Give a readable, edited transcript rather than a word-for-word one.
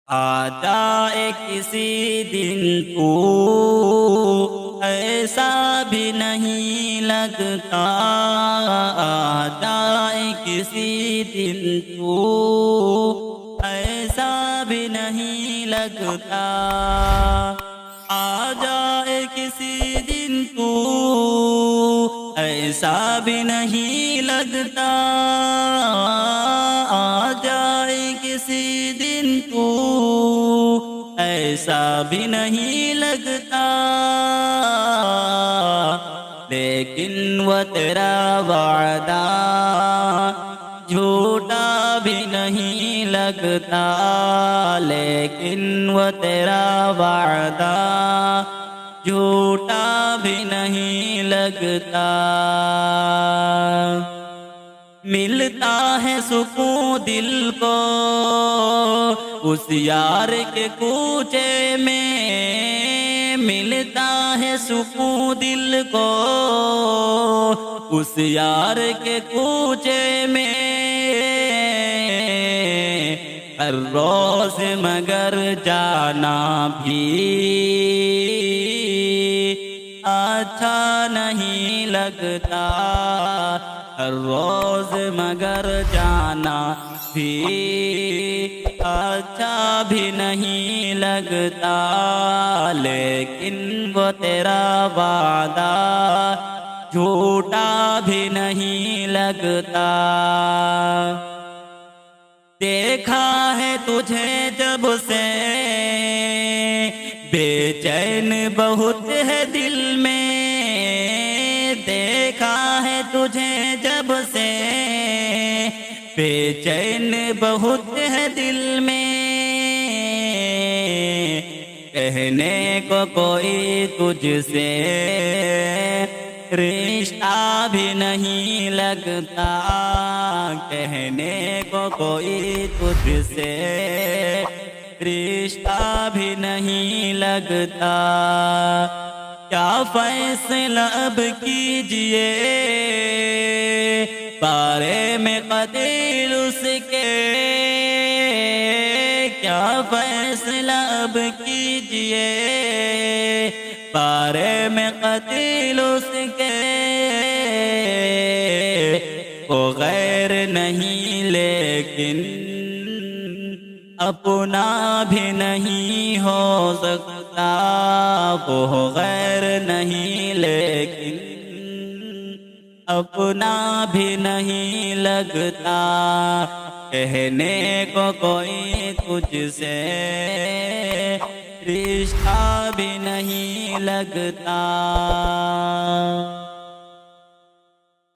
आ जाए किसी दिन तू, ऐसा भी नहीं लगता। आ जाए किसी दिन तू, ऐसा भी नहीं लगता। आ जाए किसी दिन तू, ऐसा भी नहीं लगता। आ जाए किसी दिन तू, ऐसा भी नहीं लगता। लेकिन वो तेरा वादा झूठा भी नहीं लगता। लेकिन वो तेरा वादा झूठा भी नहीं लगता। मिलता है सुकून दिल को उस यार के कूचे में। मिलता है सुकून दिल को उस यार के कूचे में। हर रोज मगर जाना भी अच्छा नहीं लगता। हर रोज मगर जाना भी अच्छा भी नहीं लगता। लेकिन वो तेरा वादा झूठा भी नहीं लगता। देखा है तुझे जब से बेचैन बहुत है दिल में। देखा है तुझे जब से बेचैन बहुत है दिल में। कहने को कोई तुझसे रिश्ता भी नहीं लगता। कहने को कोई तुझसे रिश्ता भी नहीं लगता। क्या फैसला अब कीजिए बारे में कतील उसके। क्या फैसला अब कीजिए बारे में कतील उसके। वो गैर नहीं लेकिन अपना भी नहीं हो सकता। वो गैर नहीं लेकिन अपना भी नहीं लगता। कहने को कोई तुझसे रिश्ता भी नहीं लगता।